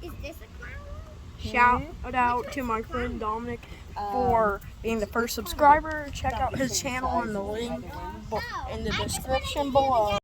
Is this a clown? Shout out to my friend Dominic for being the first subscriber. Check out his channel in the link in the description below.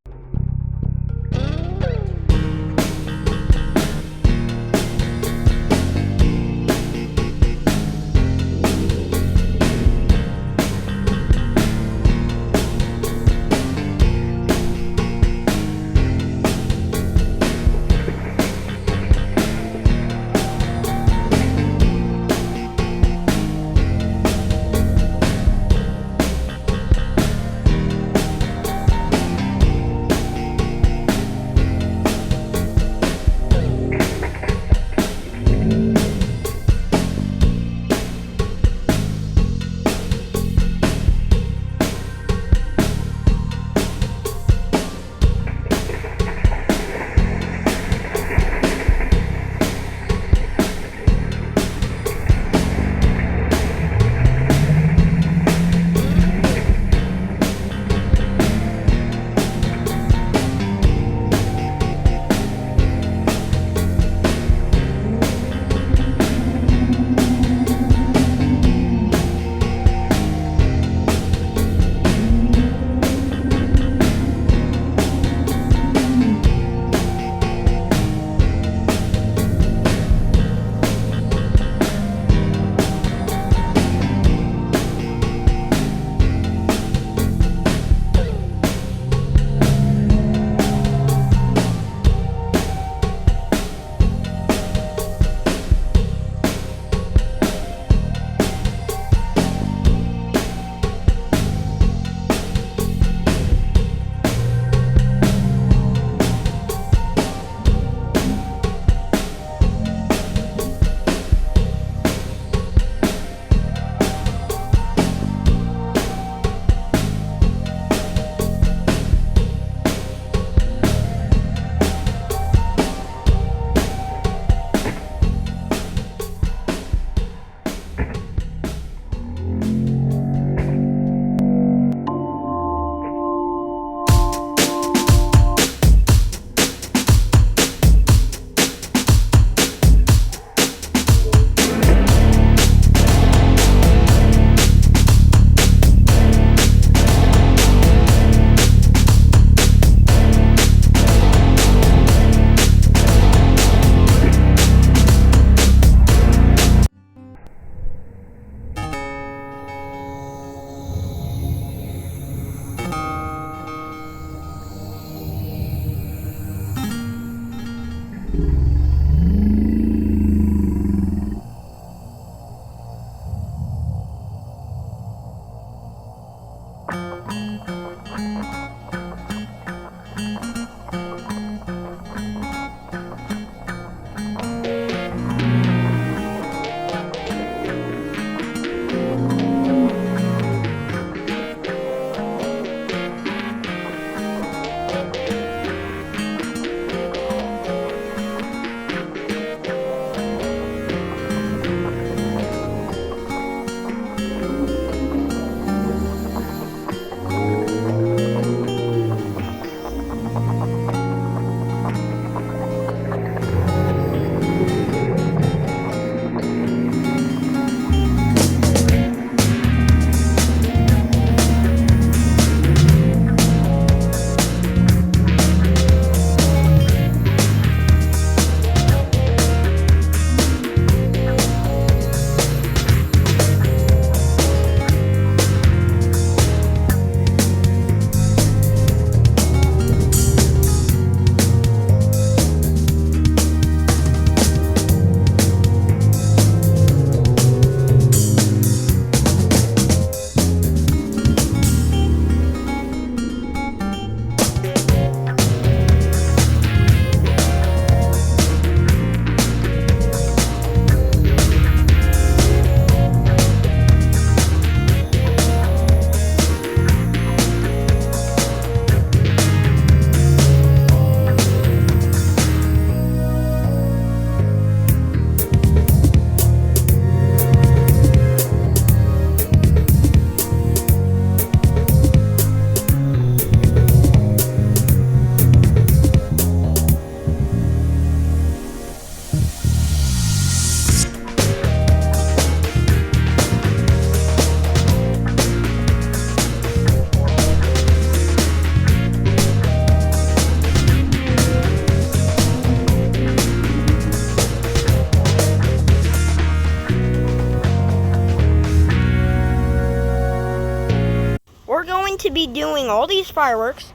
going to be doing all these fireworks,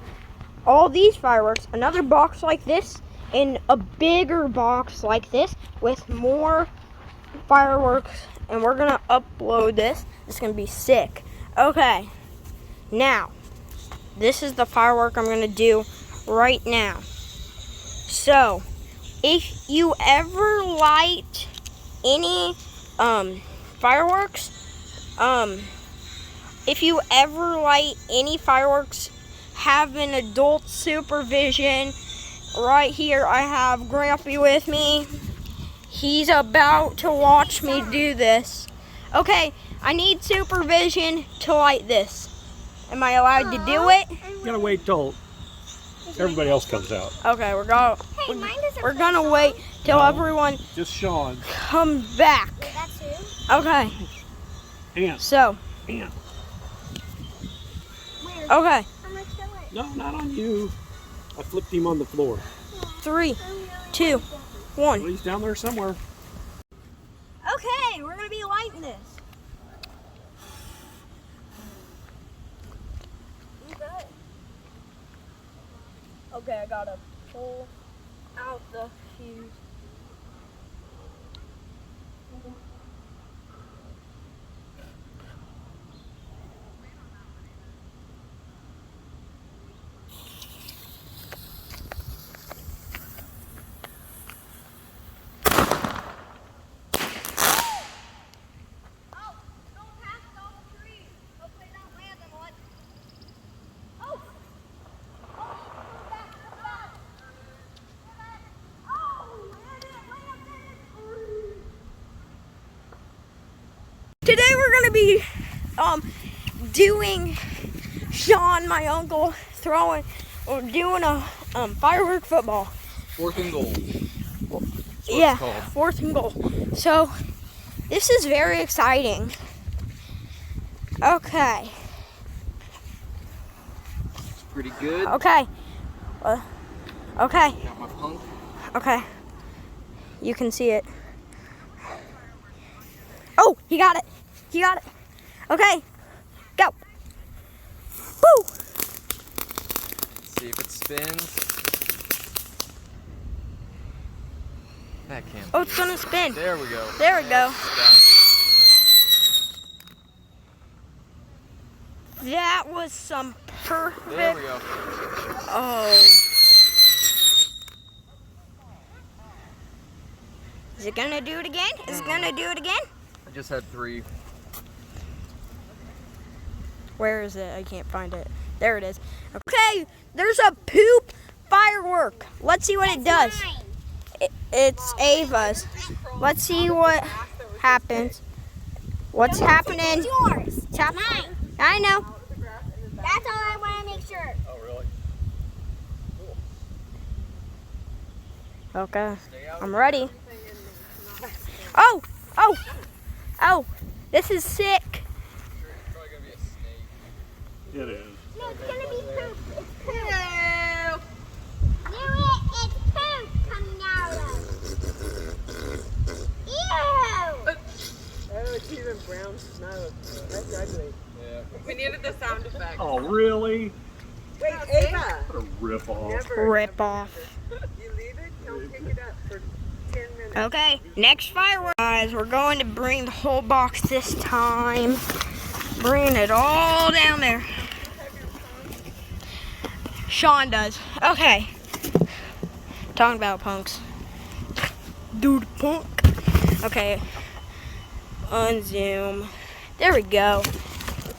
another box like this, and a bigger box like this with more fireworks, and we're gonna upload this. It's gonna be sick. Okay, now this is the firework I'm gonna do right now. So if you ever light any fireworks, have an adult supervision. Right here I have Grampy with me. He's about to watch me do this. Okay, I need supervision to light this. Am I allowed to do it? You gotta wait till everybody else comes out. Okay, we're gonna wait till everyone Just Sean. comes back. That's who? Okay. Ant. So. Ant. Where? Okay. How much do it? No, not on you. I flipped him on the floor. 3, 2, 1. Well, he's down there somewhere. Okay, we're gonna be lighting this. Okay, I gotta pull out the fuse. Today we're gonna be doing Sean, my uncle, doing a firework football. 4th and goal. Yeah, 4th and goal. So this is very exciting. Okay. It's pretty good. Okay. Okay. Got my punk. Okay. You can see it. Oh, he got it. He got it. Okay. Go. Woo! See if it spins. That can't. Oh, it's gonna spin. There we go. There we go. That was some perfect. There we go. Oh. Is it gonna do it again? Is it gonna do it again? I just had 3. Where is it? I can't find it. There it is. Okay, there's a poop firework. Let's see what it does. It's Ava's. Let's see what happens. What's happening? It's yours. It's Mine. I know. That's all I want to make sure. Oh, really? Okay, I'm ready. Oh, oh, oh, this is sick. It's probably gonna be a snake. It is. No, it's going to be poop. It's poop. No. It's poop coming out of it. Ew. Oh, it's even brown snow. That's ugly. Yeah. We needed the sound effect. Oh, really? Wait, Ava! What a rip-off. Never. Rip off. You leave it, don't pick it up for 10 minutes. Okay, next firework. Guys, we're going to bring the whole box this time. Bring it all down there. Sean does. Okay. Talking about punks. Dude, punk. Okay. Unzoom. There we go.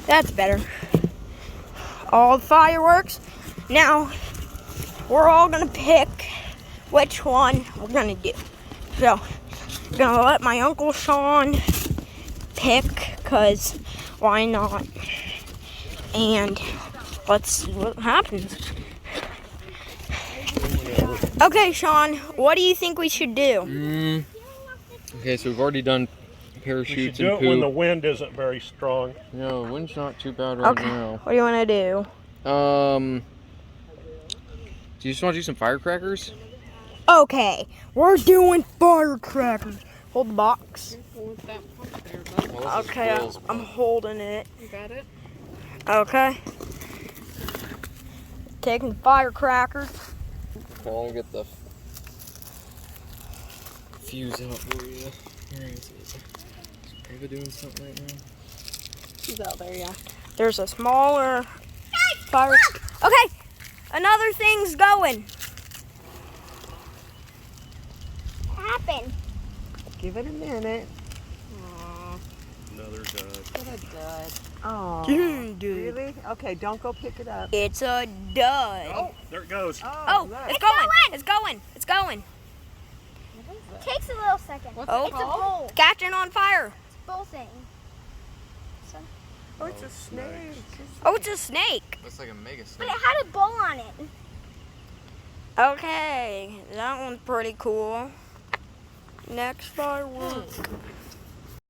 That's better. All the fireworks. Now, we're all gonna pick which one we're gonna do. So, I'm gonna let my Uncle Sean pick, cause why not? And let's see what happens. Okay, Sean, what do you think we should do? Okay, so we've already done We should parachutes do and it when the poop. wind isn't very strong. No, wind's not too bad right Okay, now. what do you want to do? Do you just want to do some firecrackers? Okay, we're doing firecrackers. Hold the box. Well, this is Okay, Will's I'm punk. holding it. You got it? Okay. taking firecrackers. I'll get the fuse out for you. Where is it? Is Ava doing something right now? She's out there, yeah. There's a smaller fire. Okay, another thing's going. What happened? Give it a minute. Another dud. What a dud. Oh. Dude. Really? Okay, don't go pick it up. It's a dud. Oh, there it goes. Oh, look. it's going. It's going. It's going. What is that? Takes a little second. What's Oh. it It's a called? bowl. Catching on fire. Bowl thing. Oh, it's a snake. Oh, it's a snake. Looks like a mega But snake. it had a bowl on it. Okay, that one's pretty cool. Next firework.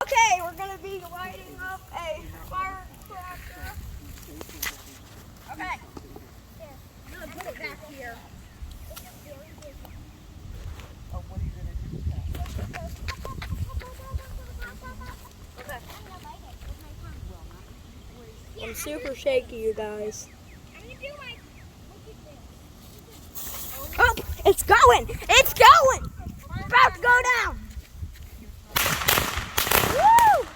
Okay, we're gonna be lighting up a firecracker. Okay. I'm gonna put it back here. Oh, what are you going to do with that? I'm super shaky, you guys. Oh, it's going! It's going! It's about to go down! Woo!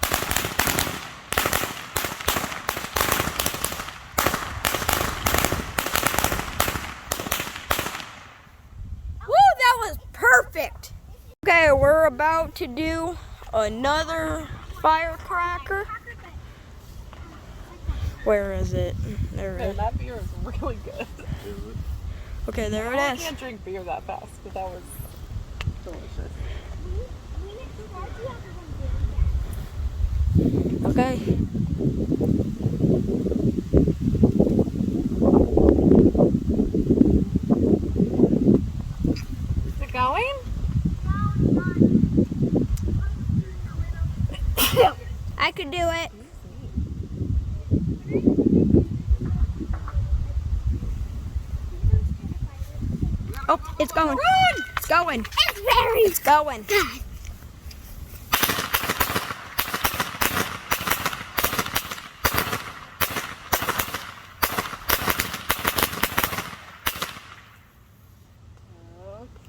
Woo, that was perfect! Okay, we're about to do another firecracker. Where is it? There it Man, is. that beer is really good. Okay, there I it is. can't drink beer that fast, but that was delicious. Okay. Is it going? I could do it. Oh, it's going. Run! It's going. It's going.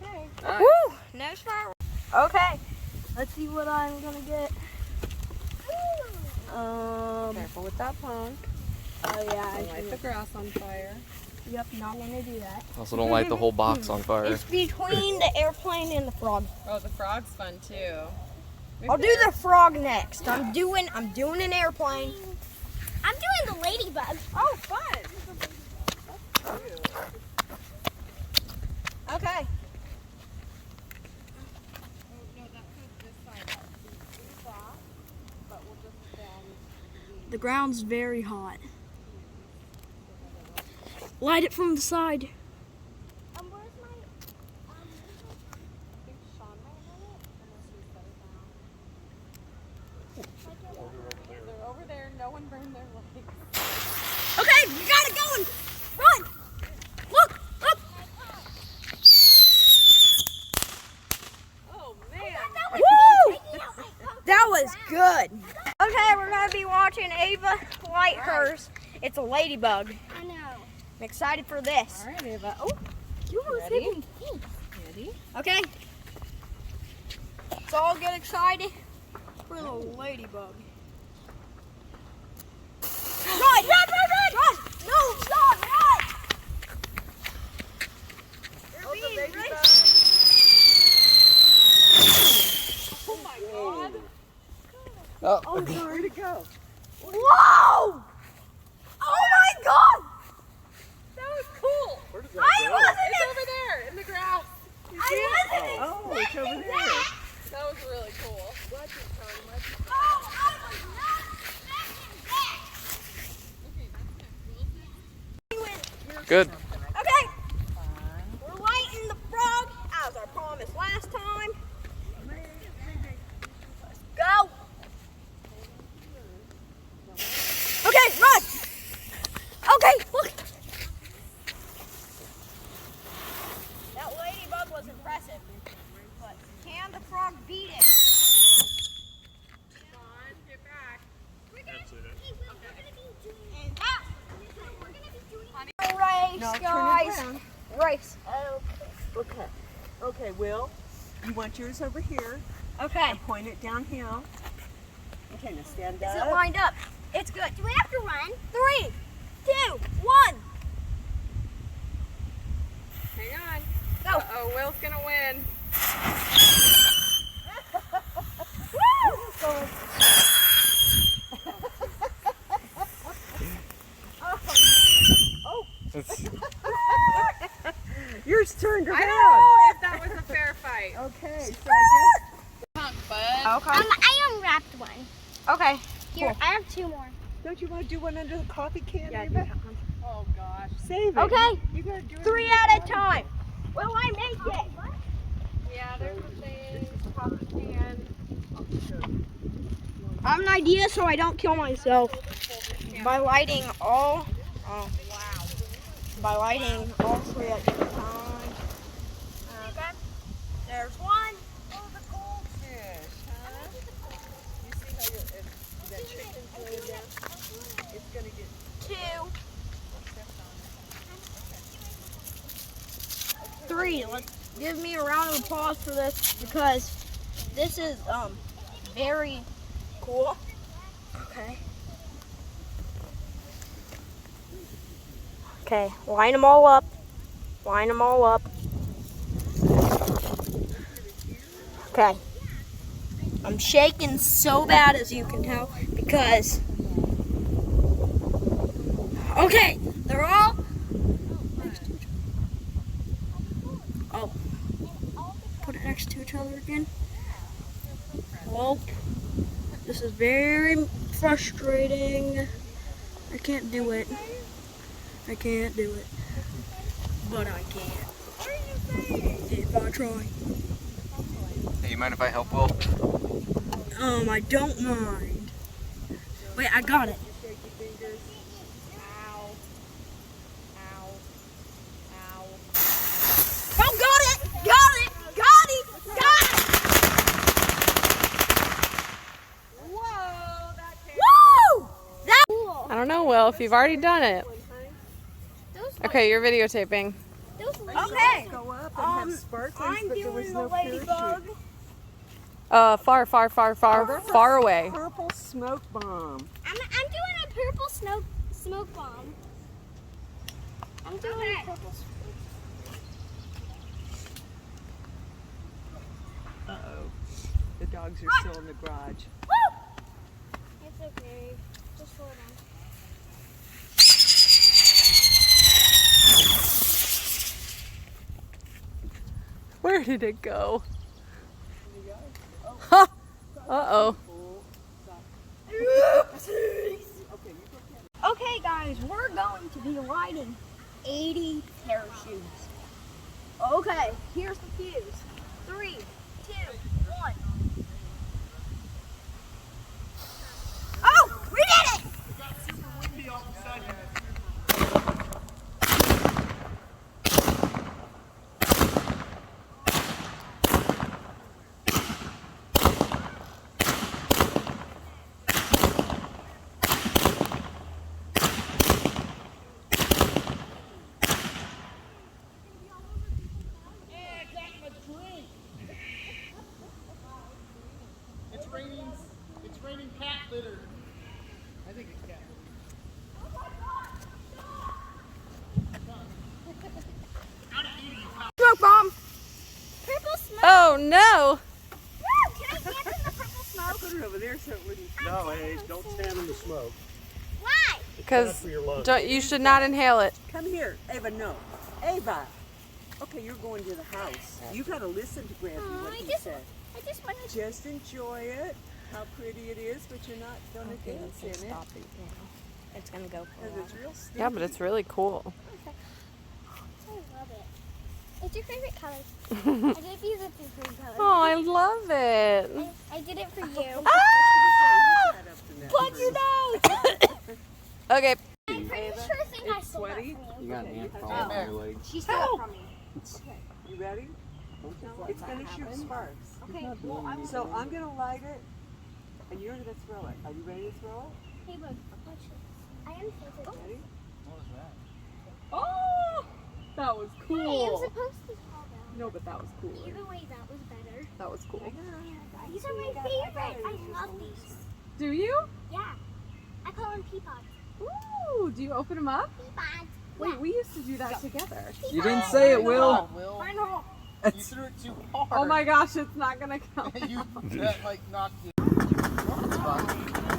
Okay. Woo! Next firework. Okay. Let's see what I'm gonna get. Careful with that punk. Oh yeah. Don't light the grass on fire. Yep, not gonna do that. Also, don't light the whole box on fire. It's between the airplane and the frog. Oh, the frog's fun too. Maybe I'll do the frog next. I'm doing an airplane. I'm doing the ladybug. Oh, fun! Okay. The ground's very hot. Light it from the side. Where's my, They're over there. No one burned their legs. Okay, we got it going. Run. Look, look. Oh, man. Woo! That was good. Okay, we're gonna be watching Ava light hers. It's a ladybug. I know. I'm excited for this. All right, Ava. Oh, You ready? Ready? Okay. Let's all get excited for the ladybug. Run! Run! Run! Run! Run! No, stop! Run! You're being racist. Oh, my God. Oh, Where'd it go? Whoa! Oh my God! That was cool. Where did that I go? wasn't. It's over there in the grass. You see it? I wasn't. Oh, it's over there. That was really cool. Oh, I was not expecting this. good. Okay. We're lighting the frog as I promised last time. Let's go. Okay, run. Okay, look. That ladybug was impressive, but can the frog beat it? That's it. We're gonna be doing And out. we're gonna be doing Ray No, turn it guys. around. Race. Okay. Okay, Will, you want yours over here Okay. and point it downhill. Okay, now stand Is up. it lined up? It's good. Do we have to run? 3, 2, 1. Hang on. Go. Uh-oh, Will's gonna win. Yours turned I around. don't know if that was a fair fight. Okay, so I Punk bud. Okay. I unwrapped one. Okay. Here, I have 2 more. guess, don't you want to do one under the coffee can? Yeah, Ava? Oh gosh. Save it. Okay. You gotta do it 3 under the at a coffee time. Will I make it? Yeah, there's a thing. Coffee can. I have an idea so I don't kill myself by lighting all. Oh wow! By lighting all 3 at different times. Okay. There's 1. Oh, the goldfish, huh? You see how if that chicken's laying down, it's gonna get 2, 3. Let's give me a round of applause for this because this is very cool. Okay. Okay, line them all up. Line them all up. Okay. I'm shaking so bad as you can tell because. Okay, they're all. Oh. Put it next to each other again. Well, this is very frustrating. I can't do it. I can't do it. But I can. If I try. Hey, you mind if I help, Will? I don't mind. Wait, I got it. Oh, got it! Got it! Got it! Got it! Whoa, that came Woo! That. I don't know, Will, if you've already done it. Okay, you're videotaping. Okay. go up and have sparklers, I'm but there was doing no the ladybug. parachute. Far away. Purple smoke bomb. I'm doing a purple smoke bomb. I'm doing a purple Uh-oh. The dogs are still in the garage. It's okay. Just slow down. Where did it go? Huh. Uh-oh. Okay, guys, we're going to be lighting 80 parachutes. Okay, here's the fuse. 3, 2, 1. Oh, we did it! It's raining cat litter. I think it's cat litter. Smoke bomb! Purple smoke. Oh no! Woo! Can I dance in the purple smoke? Put it over there so it wouldn't. No, hey, don't stand in the smoke. Why? Bad Because for your lungs. you should not inhale it. Come here, Ava, no. Ava! Okay, you're going to the house. You gotta listen to Grandpa what he said. I just want to. Just enjoy it, how pretty it is, but you're not gonna dance in it. It's gonna go for a Because while. it's real sticky. Yeah, but it's really cool. I love it. What's your favorite color? I gave you the 2 green colors. Oh, I love it. I did it for you. Ah! Plug your nose. Okay. I'm pretty sure thing I It's stole that sweaty. from You you. got an ant crawling on your leg. She stole it from me. You ready? It's gonna shoot sparks. Okay, well, I was. So I'm gonna light it, and you're gonna throw it. Are you ready to throw it? Hey, look. Watch this. I am sensitive. Ready? Oh, that was Hey, it was cool. supposed to fall down. No, but that was cool. Either way, that was better. That was cool. These are my favorite. I love these. Do you? Yeah. I call them pea pods. Ooh, do you open them up? Pea pods. Wait, we used to do that together. You didn't say it, Will. Will. I know. You threw it too hard. Oh my gosh, it's not gonna count. That like knocked it. That's fine.